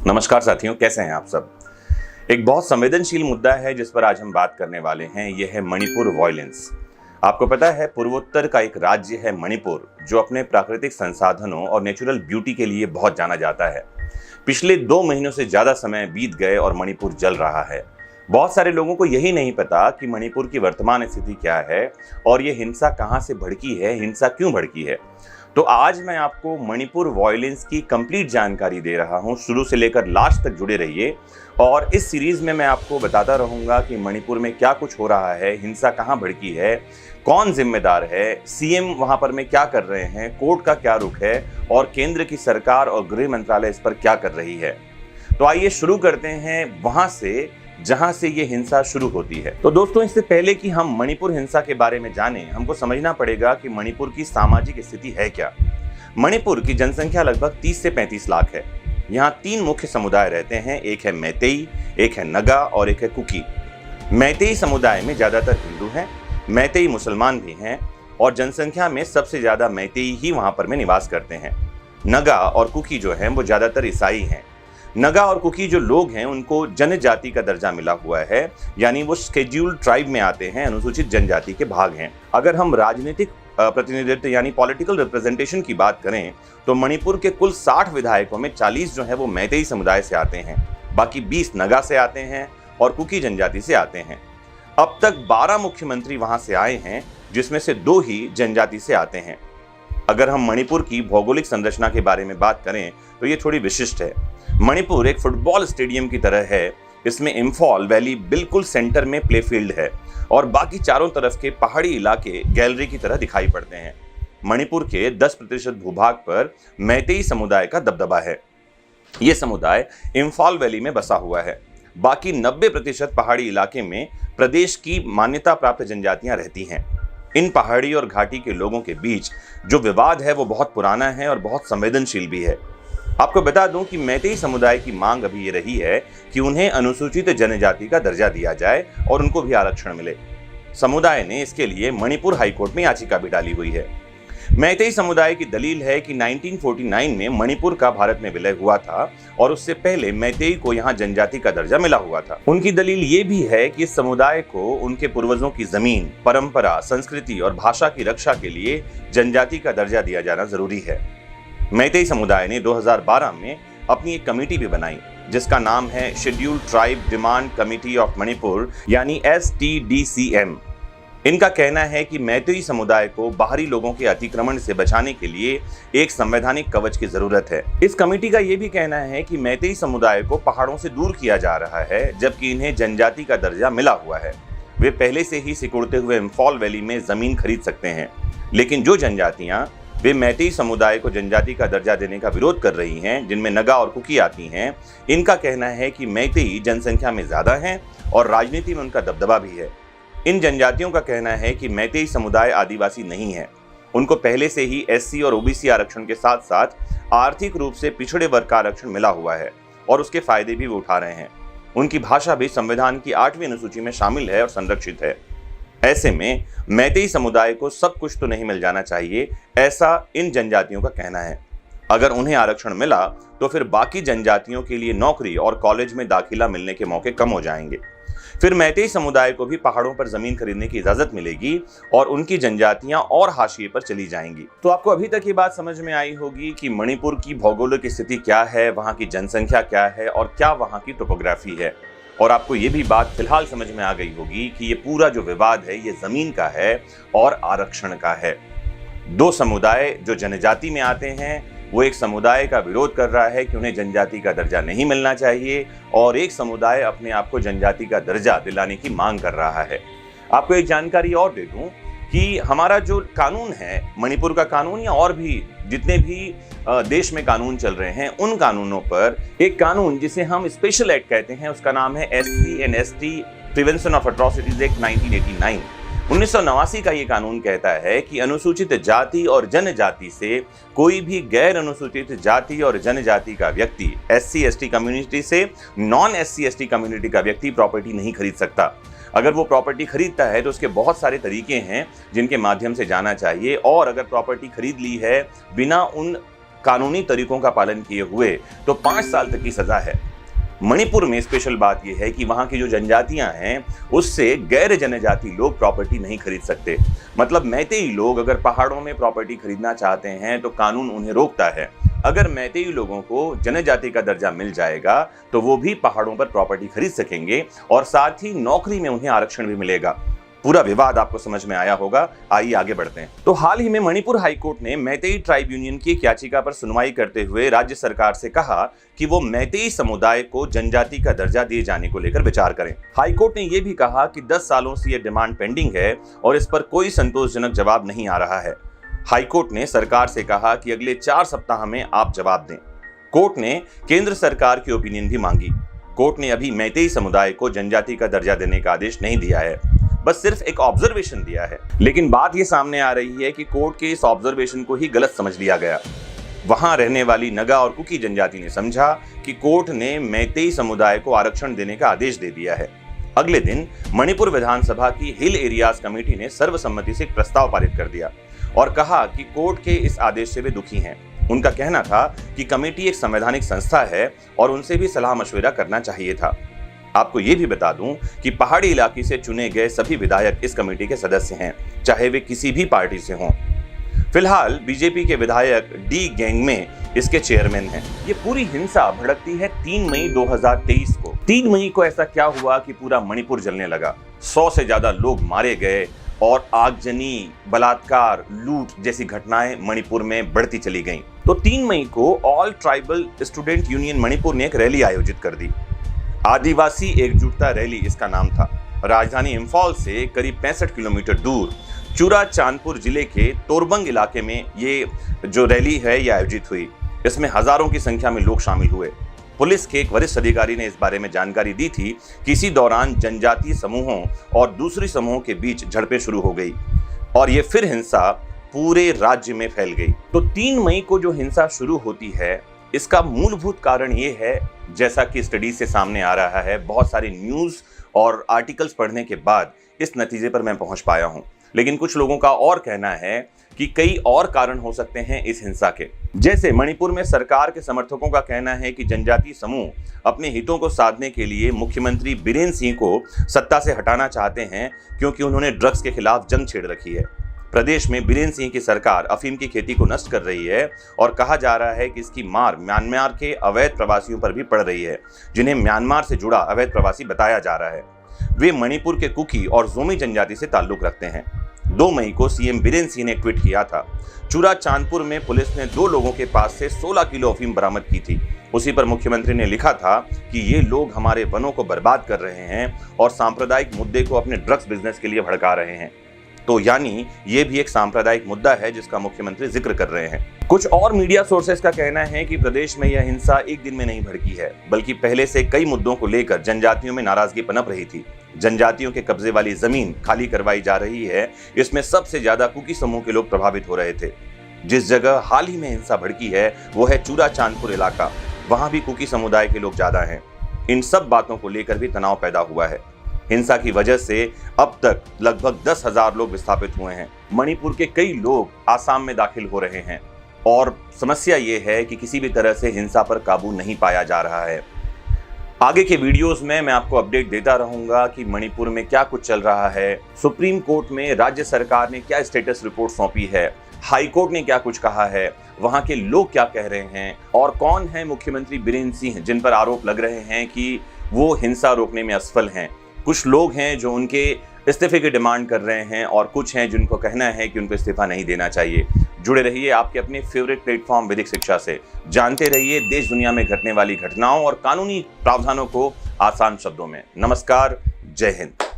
नमस्कार साथियों, कैसे हैं आप सब। एक बहुत संवेदनशील मुद्दा है जिस पर आज हम बात करने वाले हैं, यह है मणिपुर वॉयलेंस। आपको पता है, पूर्वोत्तर का एक राज्य है मणिपुर, जो अपने प्राकृतिक संसाधनों और नेचुरल ब्यूटी के लिए बहुत जाना जाता है। पिछले 2 महीनों से ज्यादा समय बीत गए और मणिपुर जल रहा है। बहुत सारे लोगों को यही नहीं पता कि मणिपुर की वर्तमान स्थिति क्या है और ये हिंसा कहां से भड़की है, हिंसा क्यों भड़की है। तो आज मैं आपको मणिपुर वॉयलेंस की कंप्लीट जानकारी दे रहा हूं। शुरू से लेकर लास्ट तक जुड़े रहिए और इस सीरीज में मैं आपको बताता रहूंगा कि मणिपुर में क्या कुछ हो रहा है, हिंसा कहां भड़की है, कौन जिम्मेदार है, सीएम वहां पर में क्या कर रहे हैं, कोर्ट का क्या रुख है और केंद्र की सरकार और गृह मंत्रालय इस पर क्या कर रही है। तो आइए शुरू करते हैं वहां से जहां से ये हिंसा शुरू होती है। तो दोस्तों, इससे पहले कि हम मणिपुर हिंसा के बारे में जानें, हमको समझना पड़ेगा कि मणिपुर की सामाजिक स्थिति है क्या। मणिपुर की जनसंख्या लगभग 30 से 35 लाख है। यहाँ 3 मुख्य समुदाय रहते हैं, एक है मैतेई, एक है नगा और एक है कुकी। मैतेई समुदाय में ज्यादातर हिंदू हैं, मैतेई मुसलमान भी हैं और जनसंख्या में सबसे ज्यादा मैतेई ही वहां पर में निवास करते हैं। नगा और कुकी जो हैं वो ज्यादातर ईसाई हैं। नगा और कुकी जो लोग हैं उनको जनजाति का दर्जा मिला हुआ है, यानी वो शेड्यूल्ड ट्राइब में आते हैं, अनुसूचित जनजाति के भाग हैं। अगर हम राजनीतिक प्रतिनिधित्व यानी पॉलिटिकल रिप्रेजेंटेशन की बात करें तो मणिपुर के कुल 60 विधायकों में 40 जो है वो मैतेई समुदाय से आते हैं, बाकी 20 नगा से आते हैं और कुकी जनजाति से आते हैं। अब तक 12 मुख्यमंत्री वहां से आए हैं, जिसमें से 2 ही जनजाति से आते हैं। अगर हम मणिपुर की भौगोलिक संरचना के बारे में बात करें तो ये थोड़ी विशिष्ट है। मणिपुर एक फुटबॉल स्टेडियम की तरह है। इसमें इम्फॉल वैली बिल्कुल सेंटर में प्ले फील्ड है और बाकी चारों तरफ के पहाड़ी इलाके गैलरी की तरह दिखाई पड़ते हैं। मणिपुर के 10% भूभाग पर मैतेई समुदाय का दबदबा है। ये समुदाय इम्फॉल वैली में बसा हुआ है। बाकी 90% पहाड़ी इलाके में प्रदेश की मान्यता प्राप्त जनजातियां रहती हैं। इन पहाड़ी और घाटी के लोगों के बीच जो विवाद है वो बहुत पुराना है और बहुत संवेदनशील भी है। आपको बता दूं कि मैतेई समुदाय की मांग अभी ये रही है कि उन्हें अनुसूचित जनजाति का दर्जा दिया जाए और उनको भी आरक्षण मिले। समुदाय ने इसके लिए मणिपुर हाईकोर्ट में याचिका भी डाली हुई है। मैतेई समुदाय की दलील है कि 1949 में मणिपुर का भारत में विलय हुआ था और उससे पहले मैतेई को यहाँ जनजाति का दर्जा मिला हुआ था। उनकी दलील ये भी है कि इस समुदाय को उनके पूर्वजों की जमीन, परंपरा, संस्कृति और भाषा की रक्षा के लिए जनजाति का दर्जा दिया जाना जरूरी है। मैतेई समुदाय ने 2012 में अपनी एक कमेटी भी बनाई जिसका नाम है scheduled tribe demand committee of Manipur, यानी STDCM। इनका कहना है कि मैतेई समुदाय को बाहरी लोगों के अतिक्रमण से बचाने के लिए एक संवैधानिक कवच की जरूरत है। इस कमेटी का यह भी कहना है कि मैतेई समुदाय को पहाड़ों से दूर किया जा रहा है, जबकि इन्हें जनजाति का दर्जा मिला हुआ है। वे पहले से ही सिकुड़ते हुए इम्फॉल वैली में जमीन खरीद सकते हैं, लेकिन जो जनजातियां वे मैतेई समुदाय को जनजाति का दर्जा देने का विरोध कर रही हैं, जिनमें नगा और कुकी आती हैं, इनका कहना है कि मैतेई जनसंख्या में ज्यादा हैं और राजनीति में उनका दबदबा भी है। इन जनजातियों का कहना है कि मैतेई समुदाय आदिवासी नहीं है। उनको पहले से ही SC और OBC आरक्षण के साथ साथ आर्थिक रूप से पिछड़े वर्ग का आरक्षण मिला हुआ है और उसके फायदे भी वो उठा रहे हैं। उनकी भाषा भी संविधान की 8वीं अनुसूची में शामिल है और संरक्षित है। ऐसे में मैतेई समुदाय को सब कुछ तो नहीं मिल जाना चाहिए, ऐसा इन जनजातियों का कहना है। अगर उन्हें आरक्षण मिला तो फिर बाकी जनजातियों के लिए नौकरी और कॉलेज में दाखिला मिलने के मौके कम हो जाएंगे। फिर मैतेई समुदाय को भी पहाड़ों पर जमीन खरीदने की इजाजत मिलेगी और उनकी जनजातियां और हाशिए पर चली जाएंगी। तो आपको अभी तक ये बात समझ में आई होगी कि मणिपुर की भौगोलिक स्थिति क्या है, वहां की जनसंख्या क्या है और क्या वहां की टोपोग्राफी है। और आपको ये भी बात फिलहाल समझ में आ गई होगी कि ये पूरा जो विवाद है ये जमीन का है और आरक्षण का है। 2 समुदाय जो जनजाति में आते हैं वो एक समुदाय का विरोध कर रहा है कि उन्हें जनजाति का दर्जा नहीं मिलना चाहिए और एक समुदाय अपने आप को जनजाति का दर्जा दिलाने की मांग कर रहा है। आपको एक जानकारी और दे दूं कि हमारा जो कानून है, मणिपुर का कानून या और भी जितने भी देश में कानून चल रहे हैं, उन कानूनों पर एक कानून जिसे हम स्पेशल एक्ट कहते हैं, उसका नाम है SC and ST prevention of atrocities act 1989। 1989 का ये कानून कहता है कि अनुसूचित जाति और जनजाति से कोई भी गैर अनुसूचित जाति और जनजाति का व्यक्ति SC/ST कम्युनिटी से नॉन SC/ST कम्युनिटी का व्यक्ति प्रॉपर्टी नहीं खरीद सकता। अगर वो प्रॉपर्टी खरीदता है तो उसके बहुत सारे तरीके हैं जिनके माध्यम से जाना चाहिए, और अगर प्रॉपर्टी खरीद ली है बिना उन कानूनी तरीकों का पालन किए हुए तो 5 साल तक की सजा है। मणिपुर में स्पेशल बात यह है कि वहां की जो जनजातियां हैं उससे गैर जनजाति लोग प्रॉपर्टी नहीं खरीद सकते। मतलब मैतेई लोग अगर पहाड़ों में प्रॉपर्टी खरीदना चाहते हैं तो कानून उन्हें रोकता है। अगर मैतेई लोगों को जनजाति का दर्जा मिल जाएगा तो वो भी पहाड़ों पर प्रॉपर्टी खरीद सकेंगे और साथ ही नौकरी में उन्हें आरक्षण भी मिलेगा। पूरा विवाद आपको समझ में आया होगा। आइए आगे बढ़ते हैं। तो हाल ही में मणिपुर हाईकोर्ट ने मैतेई ट्राइब यूनियन की एक याचिका पर सुनवाई करते हुए राज्य सरकार से कहा कि वो मैतेई समुदाय को जनजाति का दर्जा दिए जाने को लेकर विचार करें। हाईकोर्ट ने यह भी कहा कि 10 सालों से यह डिमांड पेंडिंग है और इस पर कोई संतोषजनक जवाब नहीं आ रहा है। हाईकोर्ट ने सरकार से कहा कि अगले 4 सप्ताह में आप जवाब दें। कोर्ट ने केंद्र सरकार की ओपिनियन भी मांगी। कोर्ट ने अभी मैतेई समुदाय को जनजाति का दर्जा देने का आदेश नहीं दिया है, बस सिर्फ एक ऑब्जर्वेशन दिया है। लेकिन बात यह सामने आ रही है कि कोर्ट के इस ऑब्जर्वेशन को ही गलत समझ लिया गया। वहां रहने वाली नगा और कुकी जनजाति ने समझा कि कोर्ट ने मैतेई समुदाय को आरक्षण देने का आदेश दे दिया है। अगले दिन मणिपुर विधानसभा की हिल एरियाज कमेटी ने सर्वसम्मति से एक प्रस्ताव पारित कर दिया और कहा कि कोर्ट के इस आदेश से वे दुखी हैं। उनका कहना था कि कमेटी एक संवैधानिक संस्था है और उनसे भी सलाह मशविरा करना चाहिए था। आपको ये भी बता दूं कि पहाड़ी इलाके से चुने गए सभी विधायक इस कमेटी के सदस्य हैं, चाहे वे किसी भी पार्टी से हों। फिलहाल बीजेपी के विधायक डी गेंगमे इसके चेयरमैन हैं। ये पूरी हिंसा भड़कती है 3 मई 2023 को। 3 मई को ऐसा क्या हुआ कि पूरा मणिपुर जलने लगा। 100 से ज्यादा लोग मारे गए और आगजनी, बलात्कार, लूट जैसी घटनाएं मणिपुर में बढ़ती चली गईं। तो 3 मई को all tribal student union Manipur ने एक रैली आयोजित कर दी। आदिवासी एकजुटता रैली इसका नाम था। राजधानी इंफॉल से करीब 65 किलोमीटर दूर चुराचांदपुर जिले के तोरबंग इलाके में ये जो रैली है ये आयोजित हुई। इसमें हजारों की संख्या में लोग शामिल हुए। पुलिस के एक वरिष्ठ अधिकारी ने इस बारे में जानकारी दी थी कि इसी दौरान जनजातीय समूहों और दूसरी समूहों के बीच झड़पें शुरू हो गई और ये फिर हिंसा पूरे राज्य में फैल गई। तो 3 मई को जो हिंसा शुरू होती है इसका मूलभूत कारण ये है, जैसा कि स्टडीज से सामने आ रहा है, बहुत सारे न्यूज़ और आर्टिकल्स पढ़ने के बाद इस नतीजे पर मैं पहुंच पाया हूं। लेकिन कुछ लोगों का और कहना है कि कई और कारण हो सकते हैं इस हिंसा के। जैसे मणिपुर में सरकार के समर्थकों का कहना है कि जनजातीय समूह अपने हितों को साधने के लिए मुख्यमंत्री बीरेन सिंह को सत्ता से हटाना चाहते हैं क्योंकि उन्होंने ड्रग्स के खिलाफ जंग छेड़ रखी है। प्रदेश में बीरेन सिंह की सरकार अफीम की खेती को नष्ट कर रही है और कहा जा रहा है कि इसकी मार म्यांमार के अवैध प्रवासियों पर भी पड़ रही है, जिन्हें म्यांमार से जुड़ा अवैध प्रवासी बताया जा रहा है। वे मणिपुर के कुकी और जोमी जनजाति से ताल्लुक रखते हैं। 2 मई को सीएम बीरेन सिंह ने ट्वीट किया था। चुराचांदपुर में पुलिस ने 2 लोगों के पास से 16 किलो अफीम बरामद की थी। उसी पर मुख्यमंत्री ने लिखा था कि ये लोग हमारे वनों को बर्बाद कर रहे हैं और सांप्रदायिक मुद्दे को अपने ड्रग्स बिजनेस के लिए भड़का रहे हैं। तो यानी ये भी एक सांप्रदायिक मुद्दा है जिसका मुख्यमंत्री जिक्र कर रहे हैं। कुछ और मीडिया सोर्सेस का कहना है कि प्रदेश में यह हिंसा एक दिन में नहीं भड़की है, बल्कि पहले से कई मुद्दों को लेकर जनजातियों में नाराजगी पनप रही थी। जनजातियों के कब्जे वाली जमीन खाली करवाई जा रही है। इसमें सबसे ज्यादा कुकी समूह के लोग प्रभावित हो रहे थे। जिस जगह हाल ही में हिंसा भड़की है वो है चुराचांदपुर इलाका। वहां भी कुकी समुदाय के लोग ज्यादा हैं। इन सब बातों को लेकर भी तनाव पैदा हुआ है। हिंसा की वजह से अब तक लगभग 10,000 लोग विस्थापित हुए हैं। मणिपुर के कई लोग आसाम में दाखिल हो रहे हैं और समस्या ये है कि किसी भी तरह से हिंसा पर काबू नहीं पाया जा रहा है। आगे के वीडियोस में मैं आपको अपडेट देता रहूंगा कि मणिपुर में क्या कुछ चल रहा है, सुप्रीम कोर्ट में राज्य सरकार ने क्या स्टेटस रिपोर्ट सौंपी है, हाई कोर्ट ने क्या कुछ कहा है, वहां के लोग क्या कह रहे हैं और कौन है मुख्यमंत्री बीरेन सिंह जिन पर आरोप लग रहे हैं कि वो हिंसा रोकने में असफल हैं। कुछ लोग हैं जो उनके इस्तीफे की डिमांड कर रहे हैं और कुछ हैं जिनको कहना है कि उनको इस्तीफा नहीं देना चाहिए। जुड़े रहिए आपके अपने फेवरेट प्लेटफॉर्म वैदिक शिक्षा से। जानते रहिए देश दुनिया में घटने वाली घटनाओं और कानूनी प्रावधानों को आसान शब्दों में। नमस्कार, जय हिंद।